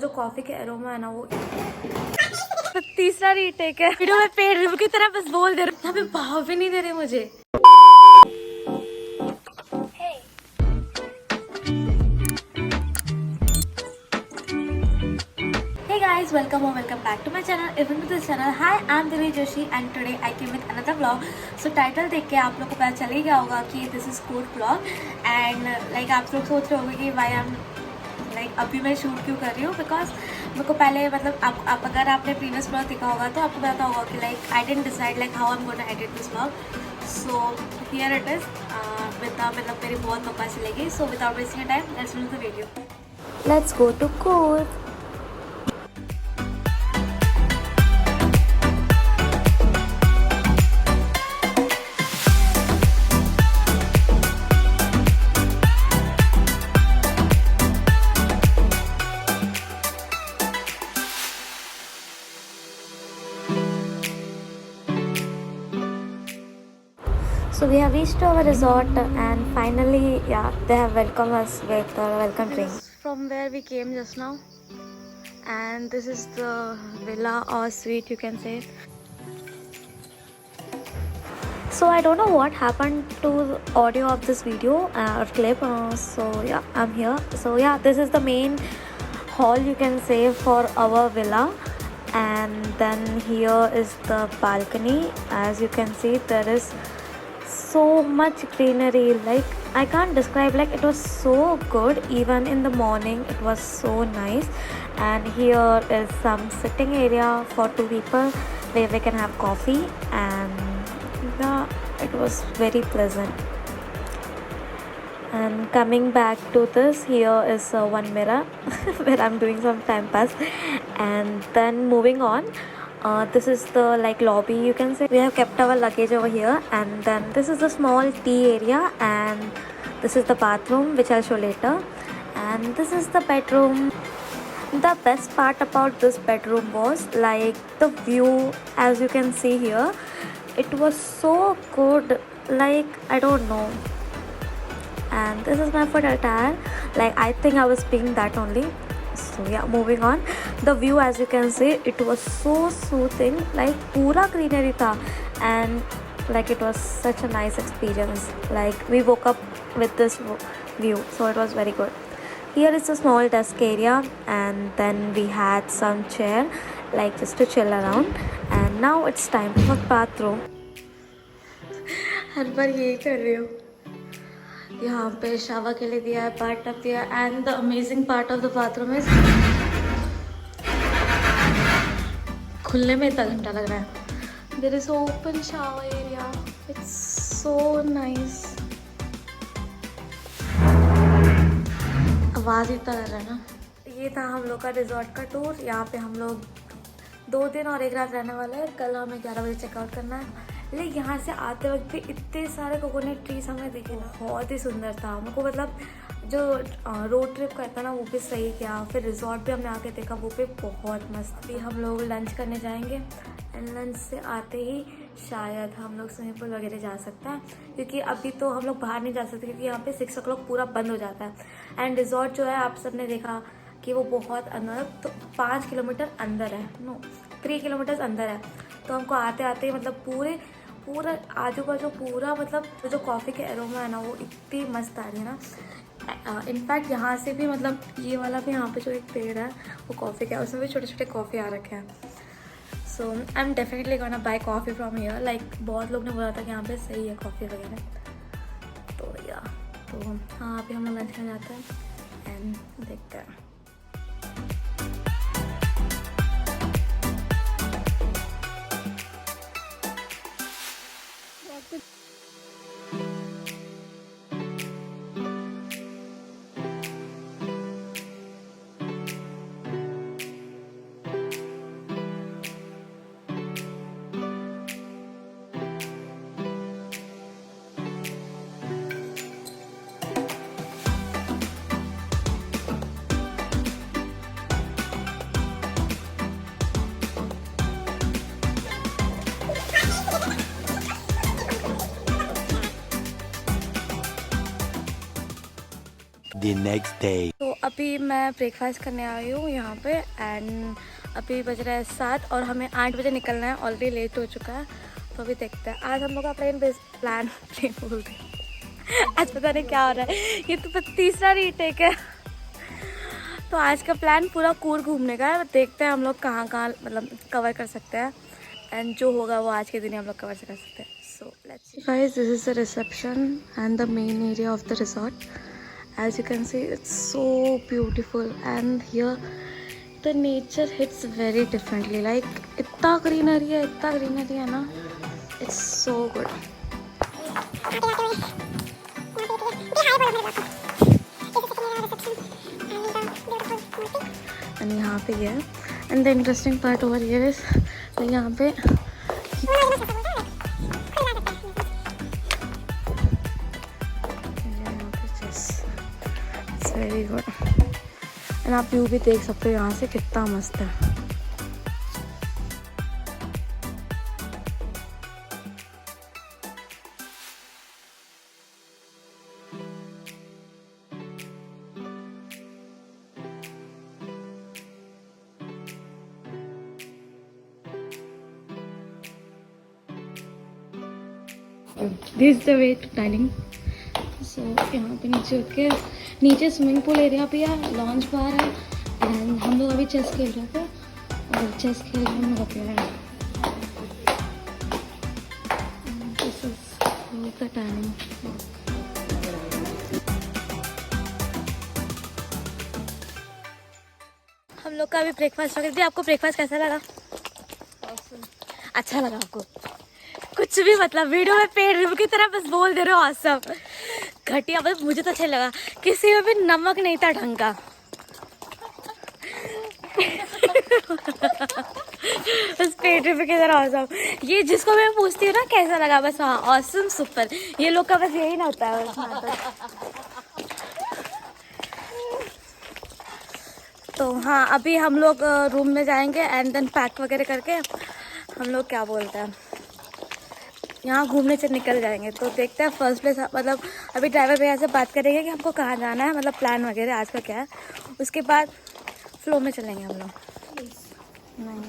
जो कॉफी के एरोमा है ना वो तो तीसरा रीटेक है। वीडियो में पेड़ रिव्यू की तरह बस बोल दे रहे, यहाँ पे भाव भी नहीं दे रहे मुझे। Hey guys, welcome or welcome back to my channel. If you're new to this channel, hi, I'm Dilli Joshi and today I came with another vlog. So title देख के आप लोग को पता चल ही गया होगा कि this is food vlog and like आप लोग सोच रहे होंगे कि why I'm like अभी मैं शूट क्यों कर रही हूँ, because मेरे को पहले मतलब आप अगर आपने प्रीवियस vlog देखा होगा तो आपको पता होगा कि like I didn't decide like how I'm gonna edit this vlog. So here it is मतलब मेरी बहुत बकवास चलेगी. So without wasting time, let's do the video. Let's go to Coorg. So we have reached our resort and finally, yeah, they have welcomed us with a welcome drink. From where we came just now, and this is the villa or suite, you can say. So I don't know what happened to the audio of this video or clip. So yeah, I'm here. So yeah, this is the main hall, you can say, for our villa. And then here is the balcony. As you can see, there is so much greenery, like I can't describe, like it was so good. Even in the morning it was so nice. And here is some sitting area for two people where we can have coffee, and yeah, it was very pleasant. And coming back to this, here is one mirror where I'm doing some time pass. And then moving on, this is the like lobby, you can say. We have kept our luggage over here, and then this is the small tea area, and this is the bathroom, which I'll show later. And this is the bedroom. The best part about this bedroom was like the view, as you can see here. It was so good, like I don't know. And this is my foot attire, like I think I was speaking that only. So yeah, moving on, the view, as you can see, it was so soothing, like pura greenery tha, and like it was such a nice experience. Like we woke up with this view, so it was very good. Here is a small desk area, and then we had some chair like just to chill around. And now it's time for bathroom. हर बार यही कर रही हूँ. यहाँ पे shower के लिए दिया है, बाथ टब दिया है, and the amazing part of the bathroom is खुलने में इतना घंटा लग रहा है. There is open shower area, it's so nice. आवाज़ इतना कर रहा है ना. ये था हम लोग का रिजॉर्ट का टूर. यहाँ पे हम लोग 2 दिन और 1 रात रहने वाले हैं. कल हमें 11 बजे चेकआउट करना है. लेकिन यहाँ से आते वक्त भी इतने सारे कोकोनट ट्रीज हमें दिखे, बहुत ही सुंदर था. हमको मतलब जो रोड ट्रिप करता ना वो भी सही किया. फिर रिजॉर्ट भी हमने आके देखा, वो भी बहुत मस्त. भी हम लोग लंच करने जाएंगे, एंड लंच से आते ही शायद हम लोग स्विमिंग पूल वगैरह जा सकते हैं, क्योंकि अभी तो हम लोग बाहर नहीं जा सकते क्योंकि यहाँ पे 6 o'clock पूरा बंद हो जाता है. एंड रिजॉर्ट जो है आप सबने देखा कि वो बहुत अंदर, तो 5 किलोमीटर अंदर है, 3 किलोमीटर अंदर है. तो हमको आते आते मतलब पूरा आजू बाजू पूरा मतलब जो कॉफ़ी के एरोमा है ना वो इतनी मस्त आ रही है ना. इनफैक्ट यहाँ से भी मतलब ये वाला भी, यहाँ पे जो एक पेड़ है वो कॉफ़ी का, उसमें भी छोटे छोटे कॉफ़ी आ रखे हैं. So I am definitely gonna buy coffee from here. Like बहुत लोग ने बोला था कि यहाँ पे सही है कॉफ़ी वगैरह. तो या तो हाँ, अभी हम लोग लंच करने जाते हैं एंड देखते हैं. The next day. तो अभी मैं ब्रेकफास्ट करने आई हूँ यहाँ पे एंड अभी बज रहा है 7 और हमें 8 बजे निकलना है, ऑलरेडी लेट हो चुका है। तो अभी देखते हैं आज हम लोग का प्लान बोलते हैं आज पता नहीं क्या हो रहा है, ये तो तीसरा रीटेक है। तो आज का प्लान पूरा कूर्ग घूमने का है, देखते हैं हम लोग कहाँ कहाँ मतलब कवर कर सकते हैं एंड जो होगा वो आज के दिन हम लोग कवर कर सकते हैं। So let's see guys, this is the reception and the main area of the resort. As you can see, it's so beautiful and here the nature hits very differently. Like इतना greenery है ना, it's so good. And यहाँ पे ये and the interesting part over here is तो यहाँ पे very good and आप व्यू भी देख सकते हो यहाँ से कितना मस्त है। This is the way to dining. So यहाँ पे नीचे उठ के नीचे स्विमिंग पूल एरिया भी है, लॉन्च बार है एंड हम लोग अभी चेस खेल रहे थे और चेस खेल के हम लोग हैं। This is the timing. हम लोग का अभी ब्रेकफास्ट हो गया। आपको ब्रेकफास्ट कैसा लगा? अच्छा लगा आपको? कुछ भी मतलब वीडियो में पेड़ रिव्यू की तरह बस बोल दे रहे हो ऑसम। घटिया बस मुझे तो अच्छा लगा, किसी में भी नमक नहीं था ढंग का। बस पेट रिव्यू की तरह ऑसम। ये जिसको मैं पूछती हूँ ना कैसा लगा, बस हाँ ऑसम सुपर। ये लोग का बस यही ना होता है बस। तो हाँ अभी हम लोग रूम में जाएंगे एंड देन पैक वगैरह करके हम लोग क्या बोलते हैं यहाँ घूमने से निकल जाएंगे। तो देखते हैं फर्स्ट प्लेस मतलब अभी ड्राइवर भैया से बात करेंगे कि हमको कहाँ जाना है, मतलब प्लान वगैरह आज का क्या है। उसके बाद फ्लो में चलेंगे हम लोग। नहीं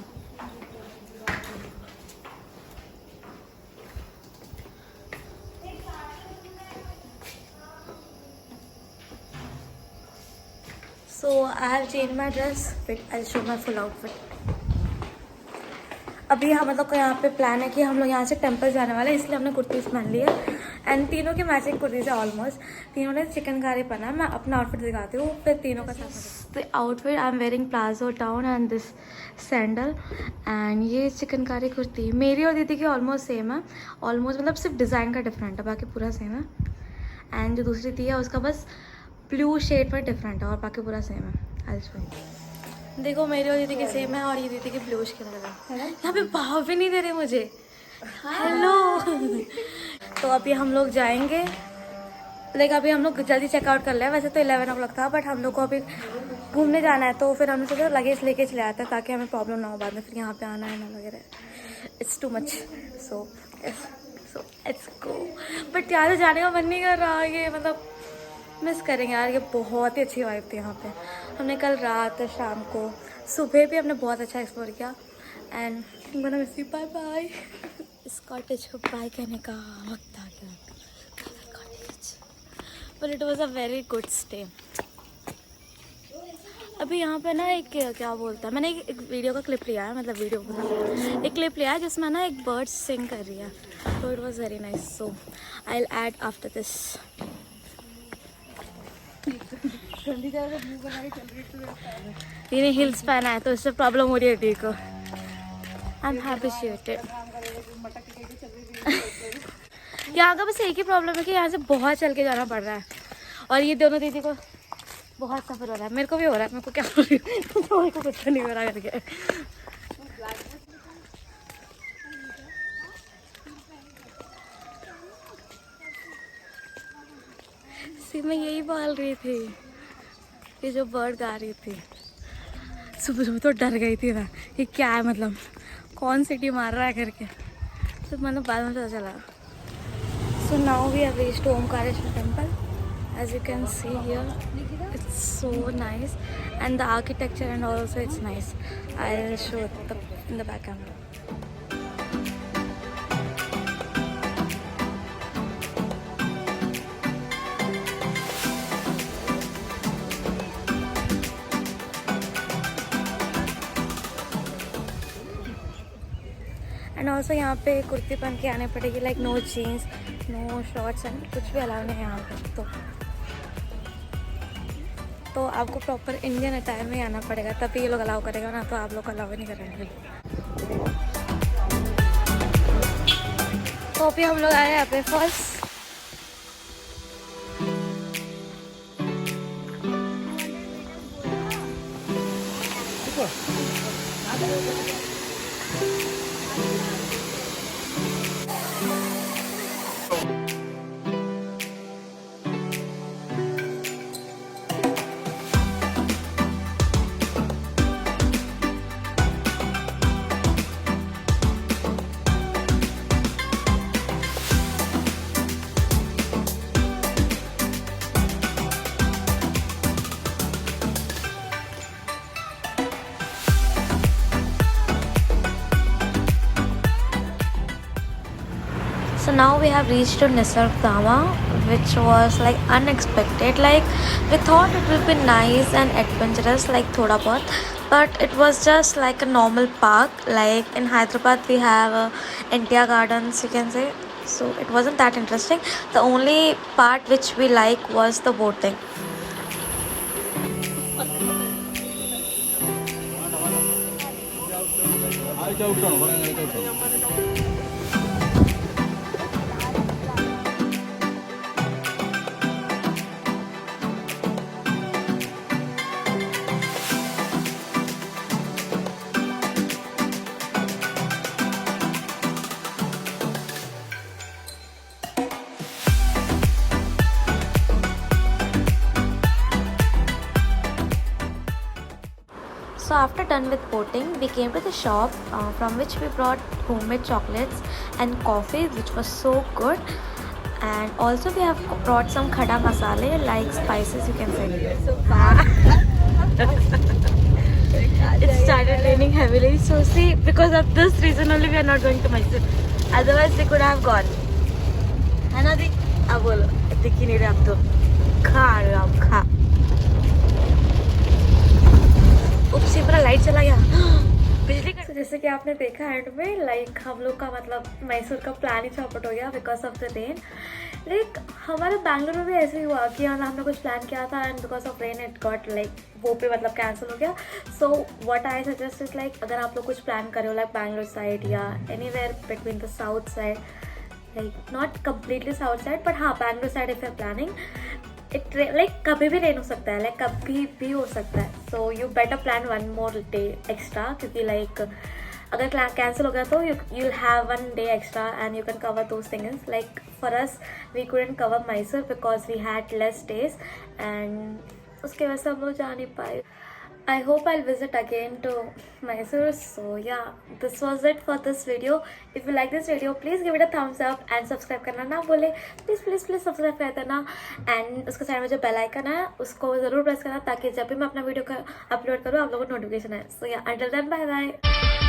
so I have change my dress, fit I show my full outfit. अभी हम मतलब यहाँ पे प्लान है कि हम लोग यहाँ से टेंपल जाने वाले हैं, इसलिए हमने कुर्तीज़ पहन ली है एंड तीनों की मैचिंग कुर्तीज़ है ऑलमोस्ट। तीनों ने चिकनकारी पहना है। मैं अपना आउटफिट दिखाती हूँ फिर तीनों का साथ। तो outfit I am wearing palazzo town and this sandal and ये चिकनकारी कुर्ती मेरी और दीदी की ऑलमोस्ट सेम है। ऑलमोस्ट मतलब सिर्फ डिज़ाइन का डिफरेंट है, बाकी पूरा सेम है। एंड जो दूसरी दी है उसका बस ब्लू शेड पर डिफरेंट है और बाकी पूरा सेम है। आई देखो मेरी और दीदी की सेम है और ये दीदी की ब्लूश की लग रहा है। यहाँ पे भाव भी नहीं दे रहे मुझे। हेलो। तो अभी हम लोग जाएंगे, लाइक अभी हम लोग जल्दी चेकआउट कर ले। वैसे तो 11 o'clock था बट हम लोग को अभी घूमने जाना है तो फिर हमने सोचा लगेज लेके चले आते हैं ताकि हमें प्रॉब्लम ना हो बाद में फिर यहाँ पे आना है ना वगैरह। It's too much. So it's go. But यार जाने का मन नहीं कर रहा, ये मतलब मिस करेंगे यार। ये बहुत ही अच्छी वाइब थी यहाँ पे। हमने कल रात शाम को सुबह भी हमने बहुत अच्छा एक्सप्लोर किया एंड मैंने मिस यू। Bye bye. इस कॉटेज को बाय कहने का वक्त आ गया। But it was a very good stay. अभी यहाँ पे ना एक क्या बोलता है, मैंने एक वीडियो का क्लिप लिया है, मतलब वीडियो एक क्लिप लिया है जिसमें ना एक बर्ड सिंग कर रही है। तो it was very nice. So I will add after this. इन्हें हिल्स पहना है तो इससे प्रॉब्लम हो रही है डी को। आई एम हैप्पी शेटेड। यहाँ का बस एक ही प्रॉब्लम है कि यहाँ से बहुत चल के जाना पड़ रहा है और ये दोनों दीदी को बहुत सफर हो रहा है। मेरे को भी हो रहा है, मेरे को क्या हो रही है मेरे को कुछ नहीं हो रहा करके। मैं यही बोल रही थी कि जो बर्ड गा रही थी सुबह सुबह तो डर गई थी मैं, ये क्या है मतलब कौन सीटी मार रहा है करके। तो मतलब बाद में पता चला। So now we have reached Omkareshwar temple. As you can see here it's so nice, and the architecture and also it's nice. I'll show it in the back camera. And also यहाँ पे कुर्ती पहन के आने पड़ेगी, like no jeans, no shorts and कुछ भी allow नहीं है यहाँ पे। तो आपको प्रॉपर इंडियन अटायर में आना पड़ेगा, तभी ये लोग अलाउ करेगा, ना तो आप लोग अलाउ नहीं करेंगे। तो अभी हम लोग आए यहाँ पे first. So now we have reached to Nisargama, which was like unexpected. Like we thought it will be nice and adventurous, like thoda bahut, but it was just like a normal park. Like in Hyderabad we have India Gardens, you can say. So it wasn't that interesting. The only part which we like was the boating. So after done with boating, we came to the shop from which we brought homemade chocolates and coffee, which was so good. And also we have brought some khada masale, like spices, you can say. It started raining heavily, so see, because of this reason only we are not going to Mysore. Otherwise we could have gone. है ना दी? अब बोलो, दिख ही नहीं रहे अब तो। खा रहे हो आप, खा। उपसी पूरा लाइट चला गया, बिजली का। जैसे कि आपने देखा एंड में, लाइक हम लोग का मतलब मैसूर का प्लान ही चौपट हो गया because of the rain. Like हमारे बैंगलोर में भी ऐसे ही हुआ कि हमने कुछ प्लान किया था and because of rain it got like वो पे मतलब कैंसिल हो गया। So what I suggest is like अगर आप लोग कुछ प्लान कर रहे हो लाइक बैंगलोर साइड या anywhere between the south side, like not completely south side but हाँ Bangalore side if you are planning, it like कभी भी रेन हो सकता है, लाइक कभी भी हो सकता है। So you better plan one more day extra, क्योंकि लाइक अगर कैंसिल हो गया तो you'll have one day extra and you can cover those things. Like for us we couldn't cover Mysore because we had less days and उसके वजह से हम लोग जा नहीं पाए. I hope I'll visit again to Mysore. So yeah, this was it for this video. If you like this video, please give it a thumbs up and subscribe करना ना भूले. Please subscribe कर देना and उसके side में जो bell icon है उसको ज़रूर प्रेस करना ताकि जब भी मैं अपना वीडियो अपलोड करूँ आप लोगों को नोटिफिकेशन आए. So yeah, until then, bye bye.